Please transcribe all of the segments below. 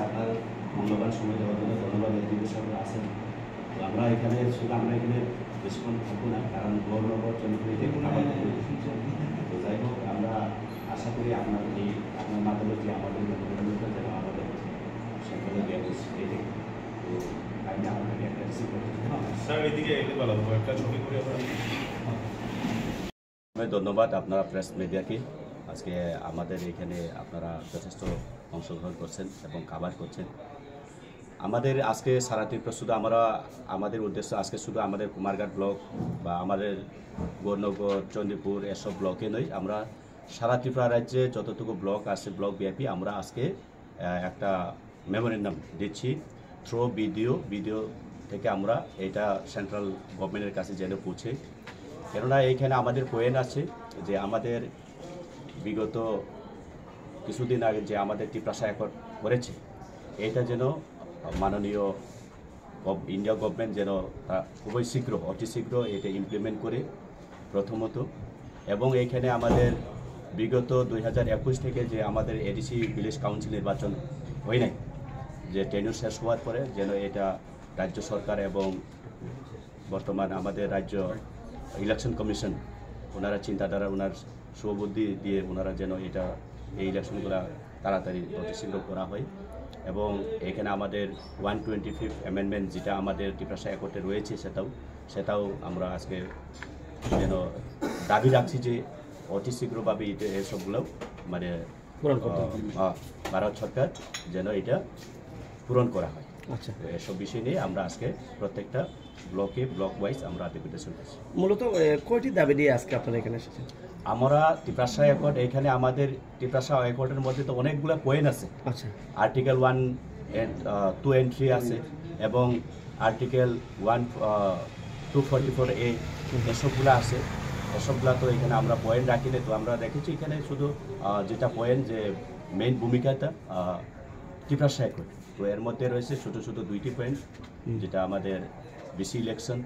আপনার মূল্যবান সময় দেওয়ার জন্য ধন্যবাদ। এদিকে সবাই আসেন। তো আমরা এখানে বেশিক্ষণ থাকবো না, কারণ গৌরনগর চন্দ্রপুরীতে তো যাই হোক, আমরা আশা করি আপনার মাধ্যমে যে আমাদের যেন আমাদের সকলে তো আমি আপনাকে একটা রিসিভ করতে ধন্যবাদ আপনারা প্রেস মিডিয়াকে। আজকে আমাদের এখানে আপনারা যথেষ্ট অংশগ্রহণ করছেন এবং কাভার করছেন। আমাদের আজকে সারা ত্রিপুরা শুধু আমাদের উদ্দেশ্য আজকে শুধু আমাদের কুমারঘাট ব্লক বা আমাদের গৌরনগর চন্দ্রপুর এসব ব্লকে নয়, আমরা সারা ত্রিপুরা রাজ্যে যতটুকু ব্লক আছে ব্লক ব্যাপী আমরা আজকে একটা মেমোরেন্ডাম দিচ্ছি থ্রু ভিডিও থেকে আমরা এটা সেন্ট্রাল গভর্নমেন্টের কাছে যেন পৌঁছে। কেননা এইখানে আমাদের পয়েন্ট আছে যে আমাদের বিগত কিছুদিন আগে যে আমাদের ত্রিপ্রাসা অ্যাকর্ড করেছে, এটা যেন মাননীয় ইন্ডিয়া গভর্নমেন্ট যেন খুবই শীঘ্র অতি শীঘ্র এটা ইমপ্লিমেন্ট করে প্রথমত। এবং এইখানে আমাদের বিগত 2021 থেকে যে আমাদের এডিসি ভিলেজ কাউন্সিল নির্বাচন হয় নাই, যে টেনিউর শেষ হওয়ার পরে যেন এটা রাজ্য সরকার এবং বর্তমান আমাদের রাজ্য ইলেকশন কমিশন ওনারা চিন্তাধারা ওনার সুবুদ্ধি দিয়ে ওনারা যেন এই ইলেকশনগুলো তাড়াতাড়ি অতি শীঘ্র করা হয়। এবং এখানে আমাদের 125 অ্যামেন্ডমেন্ট যেটা আমাদের ত্রিপ্রাসা অ্যাকর্ডে রয়েছে সেটাও আমরা আজকে যেন দাবি রাখছি যে অতি শীঘ্রভাবে এসবগুলো মানে ভারত সরকার যেন এটা পূরণ করা হয়। আচ্ছা, এসব বিষয় নিয়ে আমরা আজকে প্রত্যেকটা ব্লক ওয়াইজ আমরা ডেপুটেশন করছি। মূলত কয়টি দাবি নিয়ে আজকে আপনারা এখানে এসেছেন? আমরা ত্রিপ্রাসা অ্যাকর্ড, এখানে আমাদের ত্রিপ্রাসা অ্যাকর্ডের মধ্যে তো অনেকগুলো পয়েন্ট আছে। আচ্ছা, আর্টিকেল 1 and 2 and 3 আছে এবং আর্টিকেল 244A এসবগুলো আছে। এসবগুলো তো এখানে আমরা পয়েন্ট রাখিনি, তো আমরা দেখেছি এখানে শুধু যেটা পয়েন্ট যে মেইন ভূমিকাটা ত্রিপ্রাসা অ্যাকর্ড, তো এর মধ্যে রয়েছে ছোটো ছোটো 2টি পয়েন্ট, যেটা আমাদের বিসি ইলেকশন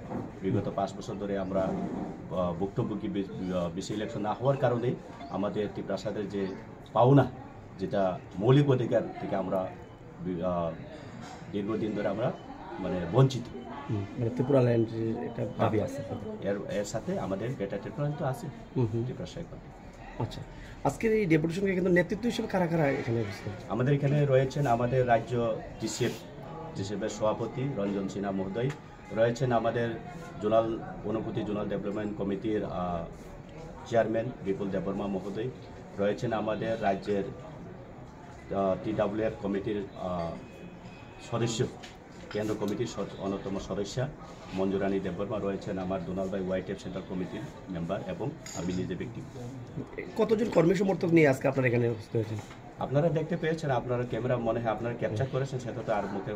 বিগত 5 বছর ধরে আমরা ভুক্তভোগী বিসি ইলেকশন না হওয়ার কারণে আমাদের ত্রিপ্রাসাদের যে পাওনা, যেটা মৌলিক অধিকার থেকে আমরা দীর্ঘদিন ধরে আমরা মানে বঞ্চিত। ত্রিপুরা ল্যান্ড এটা দাবি আছে, এর সাথে আমাদের বেটার ত্রিপুরা তো আছে ত্রিপ্রাসা অ্যাকর্ড। আচ্ছা, আজকের এই ডেপুটেশনকে কিন্তু নেতৃত্ব হিসেবে কারা কারা এখানে আমাদের এখানে রয়েছেন? আমাদের রাজ্য জিসিএফের সভাপতি রঞ্জন সিনহা মহোদয় রয়েছেন, আমাদের জোনাল অনুভূতি জোনাল ডেভেলপমেন্ট কমিটির চেয়ারম্যান বিপুল দেববর্মা মহোদয় রয়েছেন, আমাদের রাজ্যের TWF কমিটির সদস্য কেন্দ্র কমিটির অন্যতম সদস্য মঞ্জুরানী দেববর্মা রয়েছেন, আমার দোনাল ভাই ওয়াইটিএফ সেন্ট্রাল কমিটির মেম্বার এবং আমি নিজে ব্যক্তি। কতজন কর্মী সমর্থক নিয়ে আজকে আপনারা এখানে উপস্থিত হয়েছেন? আপনারা দেখতে পেয়েছেন, আপনারা ক্যামেরা মনে হয় আপনারা ক্যাপচার করেছেন, সেটা তো আর মুখে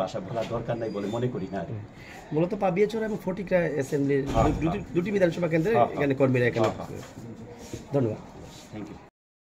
ভাষা বলার দরকার নাই বলে মনে করি না। মূলত পাবিয়াচড়া এবং ফটিকরা অ্যাসেম্বলির হ্যাঁ, দুটি বিধানসভা কেন্দ্রে হ্যাঁ, এখানে কর্মীরা এখানে হ্যাঁ, ধন্যবাদ। Thank you.